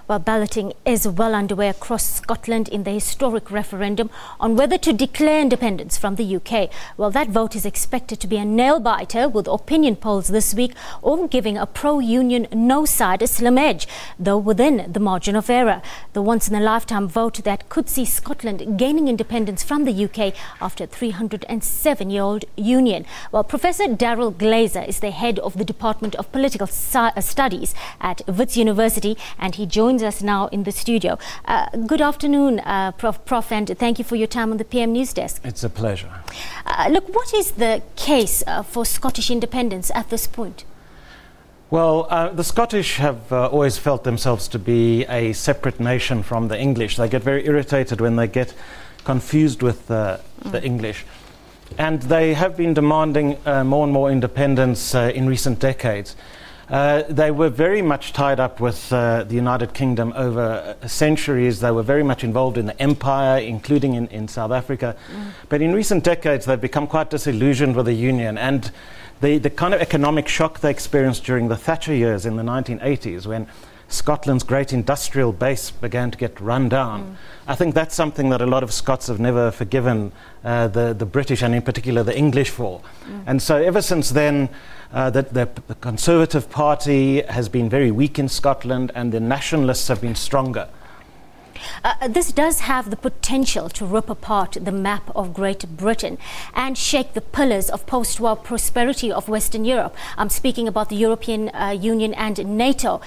Well, balloting is well underway across Scotland in the historic referendum on whether to declare independence from the UK. Well, that vote is expected to be a nail-biter, with opinion polls this week all giving a pro-union no side a slim edge, though within the margin of error. The once-in-a-lifetime vote that could see Scotland gaining independence from the UK after a 307-year-old union. Well, Professor Daryl Glaser is the head of the Department of Political Studies at Wits University, and he joins us now in the studio. Good afternoon, Prof, and thank you for your time on the PM News Desk. It's a pleasure. Look, what is the case for Scottish independence at this point? Well, the Scottish have always felt themselves to be a separate nation from the English. They get very irritated when they get confused with the English. And they have been demanding more and more independence in recent decades. They were very much tied up with the United Kingdom over centuries. They were very much involved in the empire, including in South Africa. But in recent decades, they've become quite disillusioned with the Union. And the kind of economic shock they experienced during the Thatcher years in the 1980s, when Scotland's great industrial base began to get run down. I think that's something that a lot of Scots have never forgiven the British, and in particular the English, for. And so ever since then, the Conservative Party has been very weak in Scotland, and the nationalists have been stronger. This does have the potential to rip apart the map of Great Britain and shake the pillars of post-war prosperity of Western Europe. I'm speaking about the European Union and NATO.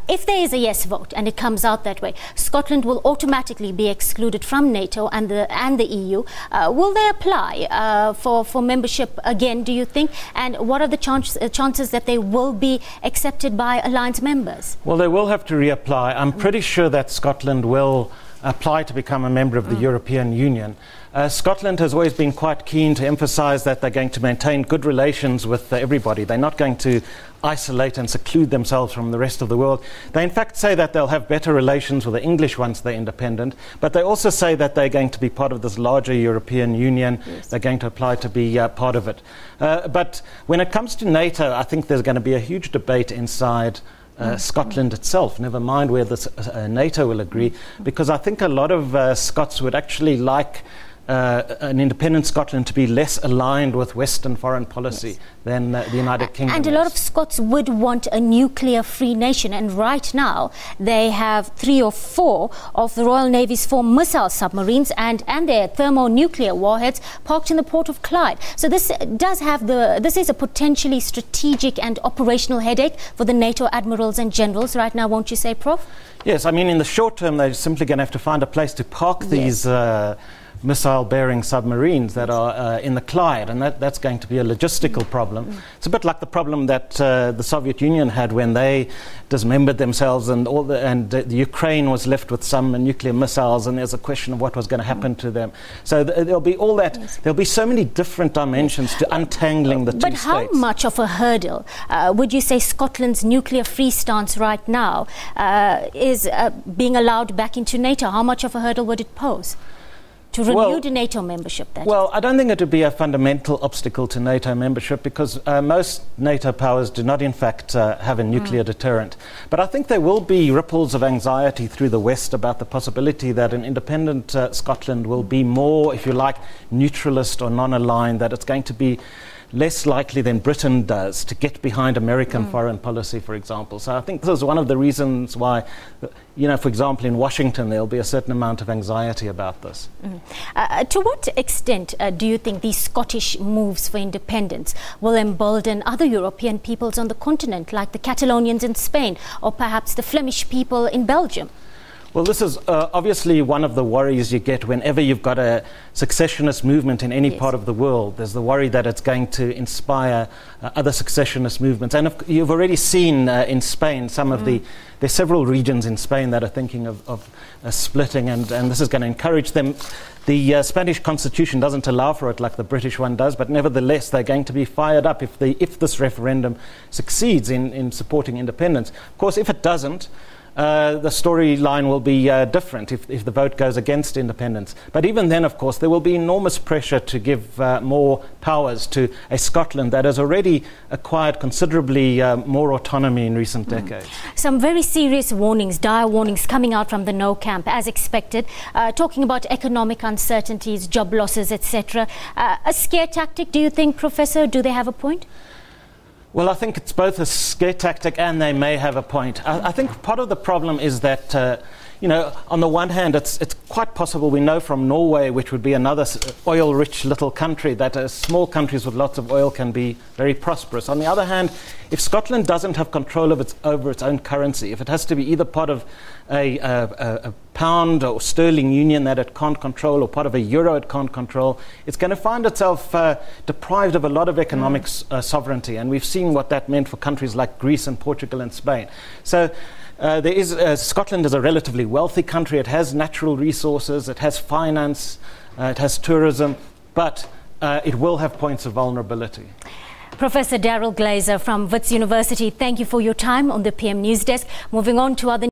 If there is a yes vote and it comes out that way, Scotland will automatically be excluded from NATO and the EU. Will they apply for membership again, do you think? And what are the chances that they will be accepted by alliance members? Well, they will have to reapply. I'm pretty sure that Scotland will apply to become a member of the European Union. Scotland has always been quite keen to emphasize that they're going to maintain good relations with everybody. They're not going to isolate and seclude themselves from the rest of the world. They in fact say that they'll have better relations with the English once they're independent, but they also say that they're going to be part of this larger European Union. Yes. They're going to apply to be part of it. But when it comes to NATO, I think there's going to be a huge debate inside Scotland itself, never mind where NATO will agree, because I think a lot of Scots would actually like an independent Scotland to be less aligned with Western foreign policy than the United Kingdom. And a lot of Scots would want a nuclear-free nation, and right now they have 3 or 4 of the Royal Navy's 4 missile submarines and their thermonuclear warheads parked in the port of Clyde. So this is a potentially strategic and operational headache for the NATO admirals and generals right now, won't you say, Prof? Yes, I mean, in the short term, they're simply going to have to find a place to park these missile-bearing submarines that are in the Clyde, and that's going to be a logistical problem. It's a bit like the problem that the Soviet Union had when they dismembered themselves, and the Ukraine was left with some nuclear missiles, and there's a question of what was going to happen to them. So there'll be all that. There'll be so many different dimensions to untangling the two states. But how much of a hurdle would you say Scotland's nuclear-free stance right now is being allowed back into NATO? How much of a hurdle would it pose to renew the NATO membership? Well, I don't think it would be a fundamental obstacle to NATO membership, because most NATO powers do not, in fact, have a nuclear deterrent. But I think there will be ripples of anxiety through the West about the possibility that an independent Scotland will be more, if you like, neutralist or non-aligned, that it's going to be less likely than Britain does to get behind American foreign policy, for example. So I think this is one of the reasons why, for example, in Washington, there'll be a certain amount of anxiety about this. To what extent do you think these Scottish moves for independence will embolden other European peoples on the continent, like the Catalonians in Spain, or perhaps the Flemish people in Belgium? Well, this is obviously one of the worries you get whenever you've got a successionist movement in any part of the world. There's the worry that it's going to inspire other successionist movements. And you've already seen in Spain some of there's several regions in Spain that are thinking of splitting, and this is going to encourage them. The Spanish constitution doesn't allow for it like the British one does, but nevertheless they're going to be fired up if this referendum succeeds in supporting independence. Of course, if it doesn't, the storyline will be different if the vote goes against independence. But even then, of course, there will be enormous pressure to give more powers to a Scotland that has already acquired considerably more autonomy in recent decades. Some very serious warnings, dire warnings coming out from the No camp, as expected, talking about economic uncertainties, job losses, etc. A scare tactic, do you think, Professor? Do they have a point? Well, I think it's both a scare tactic and they may have a point. I think part of the problem is that, on the one hand, it's quite possible, we know from Norway, which would be another oil-rich little country, that small countries with lots of oil can be very prosperous. On the other hand, if Scotland doesn't have control over its own currency, if it has to be either part of a pound or sterling union that it can't control, or part of a euro it can't control, it's going to find itself deprived of a lot of economic sovereignty. And we've seen what that meant for countries like Greece and Portugal and Spain. So Scotland is a relatively wealthy country. It has natural resources, it has finance, it has tourism, but it will have points of vulnerability. Professor Daryl Glaser from Wits University, thank you for your time on the PM News Desk. Moving on to other